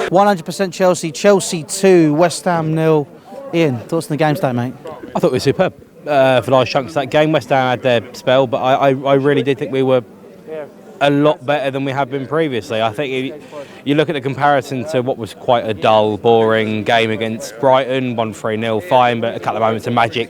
100% Chelsea. Chelsea 2, West Ham 0. Ian, thoughts on the game today, mate? I thought it was superb for large chunks of that game. West Ham had their spell, but I really did think we were a lot better than we have been previously. I think you look at the comparison to what was quite a dull, boring game against Brighton, 1-3-0, fine, but a couple of moments of magic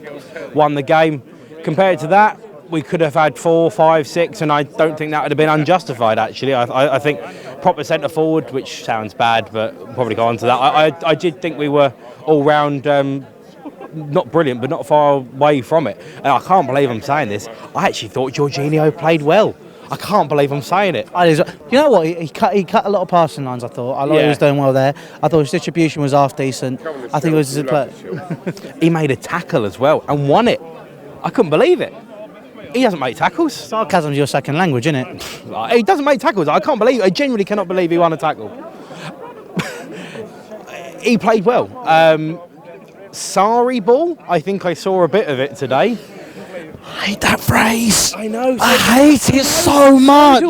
won the game. Compared to that, we could have had 4, 5, 6, and I don't think that would have been unjustified, actually. I think proper centre forward, which sounds bad, but we'll probably go on to that. I did think we were all round not brilliant, but not far away from it. And I can't believe I'm saying this. I actually thought Jorginho played well. I can't believe I'm saying it. You know what? He cut a lot of passing lines, I thought. He was doing well there. I thought his distribution was half decent. I think it was He made a tackle as well and won it. I couldn't believe it. He doesn't make tackles. Sarcasm's your second language, isn't it? He doesn't make tackles. I genuinely cannot believe he won a tackle. He played well. Sarri ball, I think I saw a bit of it today. I hate that phrase. I know. I hate it so much.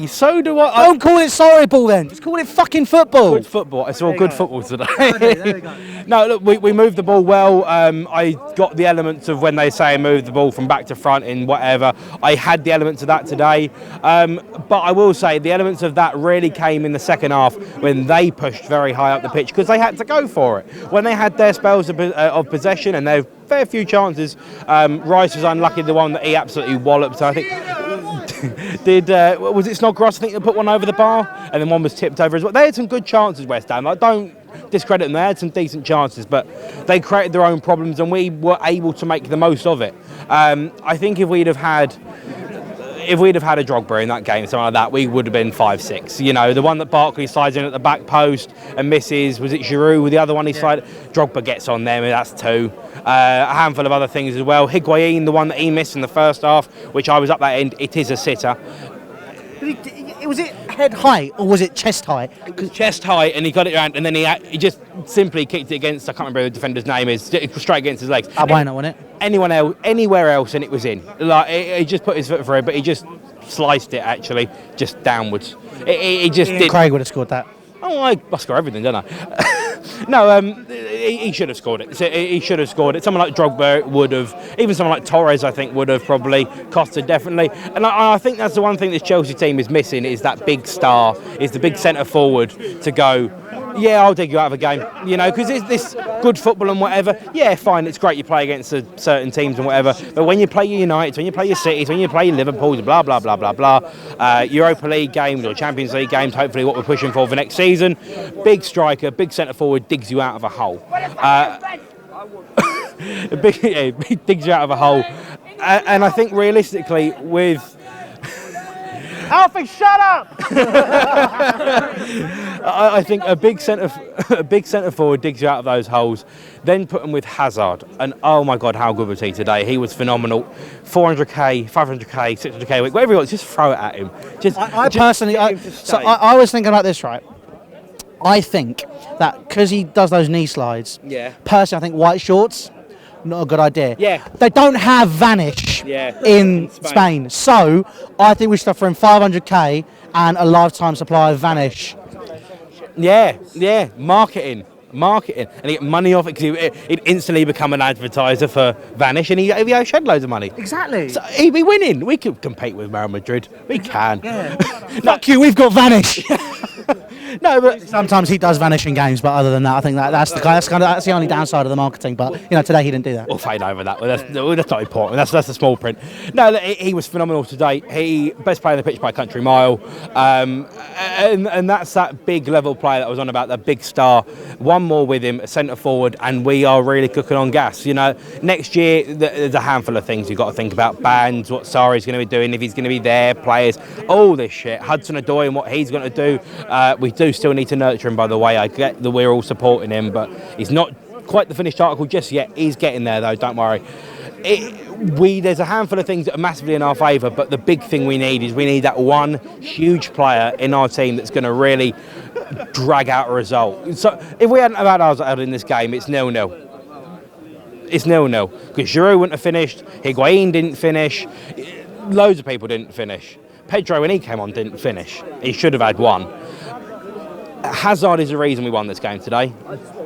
So do I. Don't call it sorry ball then. Just call it fucking football. Good football. I saw good football today. There we go. No, look, we moved the ball well. I got the elements of when they say move the ball from back to front in whatever. I had the elements of that today. But I will say the elements of that really came in the second half when they pushed very high up the pitch because they had to go for it. When they had their spells of possession and their fair few chances, Rice was unlucky, the one that he absolutely walloped. I think was it Snodgrass? I think they put one over the bar, and then one was tipped over as well. They had some good chances, West Ham. I don't discredit them. They had some decent chances, but they created their own problems, and we were able to make the most of it. I think if we'd have had a Drogba in that game, something like that, we would have been 5-6. You know, the one that Barkley slides in at the back post and misses, was it Giroud? With the other one he slid, Drogba gets on them, and that's 2. A handful of other things as well. Higuain, the one that he missed in the first half, which I was up that end, it is a sitter. Was it head height or was it chest height? It was chest height, and he got it around, and then he just simply kicked it against, I can't remember who the defender's name is, straight against his legs. Why not, wasn't it? Anywhere else, and it was in. Like he just put his foot through, but he just sliced it actually, just downwards. He just did. Craig would have scored that. Oh, I score everything, don't I? No, he should have scored it. He should have scored it. Someone like Drogba would have. Even someone like Torres, I think, would have probably costed definitely. And I think that's the one thing this Chelsea team is missing is that big star, is the big centre forward to go, yeah, I'll dig you out of a game. You know, because it's this good football and whatever. Yeah, fine, it's great you play against certain teams and whatever. But when you play your United, when you play your Cities, when you play your Liverpools, blah, blah, blah, blah, blah, Europa League games or Champions League games, hopefully what we're pushing for next season, big striker, big centre forward digs you out of a hole. Digs you out of a hole. And I think realistically with... Alfie, shut up! I think a big centre forward digs you out of those holes. Then put him with Hazard, and oh my God, how good was he today? He was phenomenal. 400k, 500k, 600k a week, whatever he wants, just throw it at him. I was thinking about this, right? I think that because he does those knee slides. Yeah. Personally, I think white shorts. Not a good idea. Yeah. They don't have Vanish in Spain. So I think we should offer him 500k and a lifetime supply of Vanish. Yeah. Marketing. And he get money off it because he'd instantly become an advertiser for Vanish, and he'd shed loads of money. Exactly. So he'd be winning. We could compete with Real Madrid. We can. Yeah. Fuck you, we've got Vanish. No, but sometimes he does vanish in games, but other than that, I think that's the only downside of the marketing. But you know, today he didn't do that. We'll fade over that. That's not important. That's the small print. No, he was phenomenal today. He best player on the pitch by a country mile, and that's that big level player that I was on about. That big star. One more with him, a centre forward, and we are really cooking on gas. You know, next year there's a handful of things you've got to think about. Bans, what Sarri's going to be doing, if he's going to be there, players, all this shit. Hudson-Odoi and what he's going to do. We do still need to nurture him, by the way. I get that we're all supporting him, but he's not quite the finished article just yet. He's getting there, though, don't worry. There's a handful of things that are massively in our favour, but the big thing we need that one huge player in our team that's going to really drag out a result. So if we hadn't had Hazard in this game, it's 0-0. It's 0-0. Because Giroud wouldn't have finished, Higuain didn't finish, loads of people didn't finish. Pedro, when he came on, didn't finish. He should have had one. Hazard is the reason we won this game today.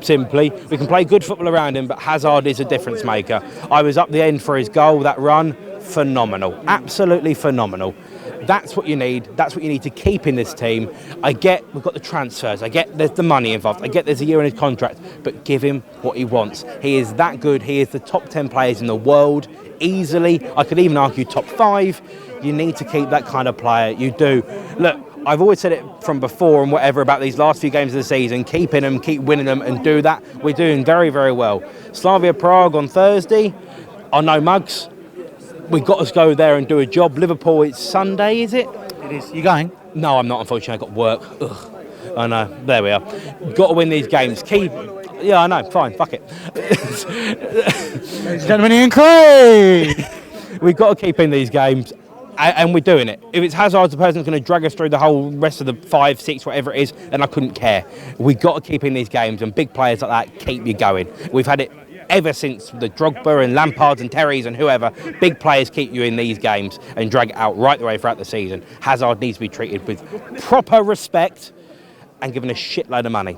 Simply, we can play good football around him, but Hazard is a difference maker. I was up the end for his goal, that run, phenomenal, absolutely phenomenal. That's what you need. That's what you need to keep in this team. I get we've got the transfers. I get there's the money involved. I get there's a year in his contract, but give him what he wants. He is that good. He is the top 10 players in the world, easily. I could even argue top 5. You need to keep that kind of player. You do. Look, I've always said it from before and whatever about these last few games of the season. Keep in them, keep winning them, and do that. We're doing very, very well. Slavia Prague on Thursday are no mugs. We've got to go there and do a job. Liverpool, it's Sunday, is it? It is. You going? No, I'm not, unfortunately. I've got work. Ugh. I know. There we are. Got to win these games. Keep. Yeah, I know. Fine. Fuck it. Ladies and gentlemen, Iain Craig. We've got to keep in these games. And we're doing it. If it's Hazard, the person that's going to drag us through the whole rest of the 5, 6, whatever it is, then I couldn't care. We've got to keep in these games, and big players like that keep you going. We've had it ever since the Drogba and Lampards and Terrys and whoever. Big players keep you in these games and drag it out right the way throughout the season. Hazard needs to be treated with proper respect and given a shitload of money.